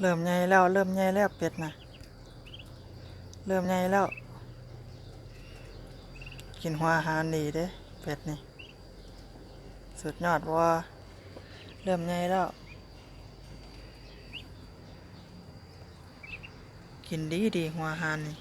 เริ่มใหญ่แล้วเริ่มใหญ่แล้วเป็ดนะเริ่มใหญ่แล้วกินหัวอาหารดีเด้เป็ดนี่สุดยอดว่าเริ่มใหญ่แล้วกินดีดีหัวอาหารนี่